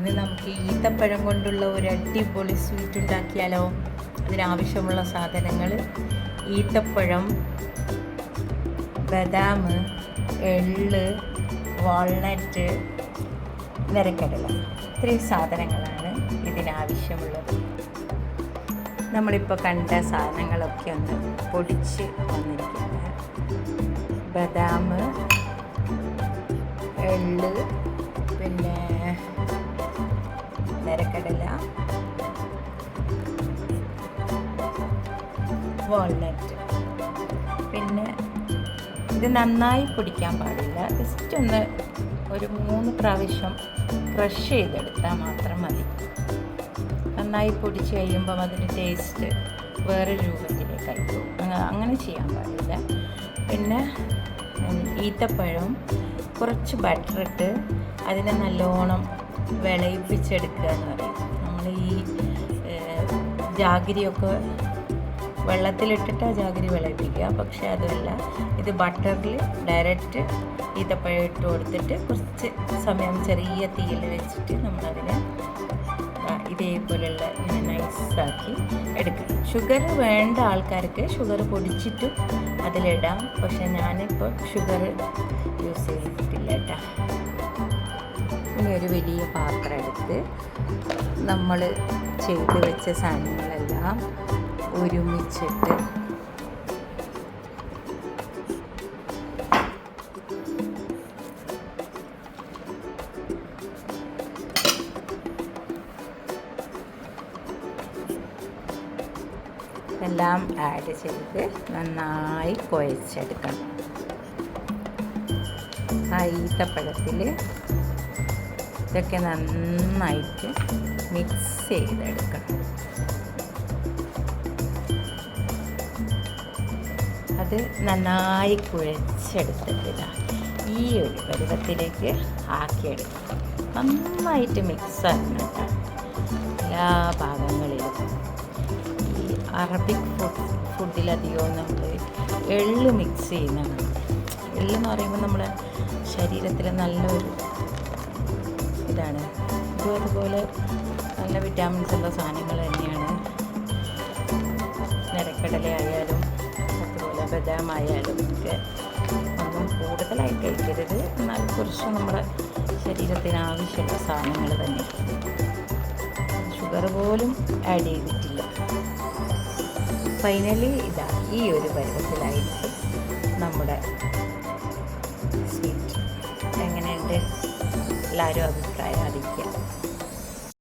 ഇന്ന് നമുക്ക് ഈത്തപ്പഴം കൊണ്ടുള്ള ഒരു അടിപൊളി സ്വീറ്റ് ഉണ്ടാക്കിയാലോ. അതിനാവശ്യമുള്ള സാധനങ്ങൾ: ഈത്തപ്പഴം, ബദാം, എള്ള്, വാൾനട്ട്, നിരക്കടല. ഇത്രയും സാധനങ്ങളാണ് ഇതിനാവശ്യമുള്ളത്. നമ്മളിപ്പോൾ കണ്ട സാധനങ്ങളൊക്കെ ഒന്ന് പൊടിച്ച് വന്നിരിക്കുന്നത്: ബദാം, എള്ള്, പിന്നെ നിരക്കടല, വാൾനട്ട്. പിന്നെ ഇത് നന്നായി പൊടിക്കാൻ പാടില്ല, ജസ്റ്റ് ഒന്ന് ഒരു 3 പ്രാവശ്യം ക്രഷ് ചെയ്തെടുത്താൽ മാത്രം മതി. നന്നായി പൊടിച്ച് കഴിയുമ്പം അതിൻ്റെ ടേസ്റ്റ് വേറെ രൂപത്തിലേക്കായി പോകും. അങ്ങനെ ചെയ്യാൻ പാടില്ല. പിന്നെ ഈത്തപ്പഴം കുറച്ച് ബട്ടറിട്ട് അതിനെ നല്ലോണം വിളയിപ്പിച്ചെടുക്കുക എന്ന് പറയും. നമ്മൾ ഈ ജാഗരിയൊക്കെ വെള്ളത്തിലിട്ടിട്ട് ആ ജാഗരി വിളയിപ്പിക്കുക. പക്ഷേ അതുമല്ല, ഇത് ബട്ടറിൽ ഡയറക്റ്റ് ഈത്തപ്പഴം ഇട്ട് കൊടുത്തിട്ട് കുറച്ച് സമയം ചെറിയ തീയിൽ വെച്ചിട്ട് നമ്മളതിനെ ഇതേപോലെയുള്ള നൈസാക്കി എടുക്കുക. ഷുഗർ വേണ്ട ആൾക്കാർക്ക് ഷുഗർ പൊടിച്ചിട്ട് അതിലിടാം. പക്ഷെ ഞാനിപ്പോൾ ഷുഗർ യൂസ് ചെയ്തിട്ടില്ല കേട്ടോ. ഇനി ഒരു വലിയ പാത്രം എടുത്ത് നമ്മൾ ചെയ്ത് വെച്ച സാധനങ്ങളെല്ലാം ഒരുമിച്ചിട്ട് എല്ലാം ആഡ് ചെയ്ത് നന്നായി കുഴച്ചെടുക്കണം. ആ ഈത്തപ്പഴത്തിൽ ഇതൊക്കെ നന്നായിട്ട് മിക്സ് ചെയ്തെടുക്കണം. അത് നന്നായി കുഴച്ചെടുത്തിട്ട് ഈ ഒരു പരുവത്തിലേക്ക് ആക്കിയെടുക്കണം. നന്നായിട്ട് മിക്സ് ആക്കണം എല്ലാ ഭാഗങ്ങളിലും. അറബിക് ഫുഡിലധികവും നമ്മൾ എള്ള് മിക്സ് ചെയ്യുന്നതാണ്. എള്ളെന്ന് പറയുമ്പോൾ നമ്മുടെ ശരീരത്തിൽ നല്ലൊരു ഇതാണ്. ഇതും അതുപോലെ നല്ല വിറ്റാമിൻസ് ഉള്ള സാധനങ്ങൾ തന്നെയാണ്. നിരക്കടല ആയാലും അതുപോലെ ബദാം ആയാലും ഒക്കെ ഒന്നും കൂടുതലായി കഴിക്കരുത്. എന്നാൽ കുറച്ച് നമ്മുടെ ശരീരത്തിന് ആവശ്യമുള്ള സാധനങ്ങൾ തന്നെ. ഷുഗർ പോലും ആഡ് ചെയ്തിട്ടില്ല. ഫൈനലി ഇതാ ഈ ഒരു പരുവത്തിലായിരിക്കും നമ്മുടെ സ്വീറ്റ്. എങ്ങനെയുണ്ട് എല്ലാവരും അഭിപ്രായം അറിയിക്കുക.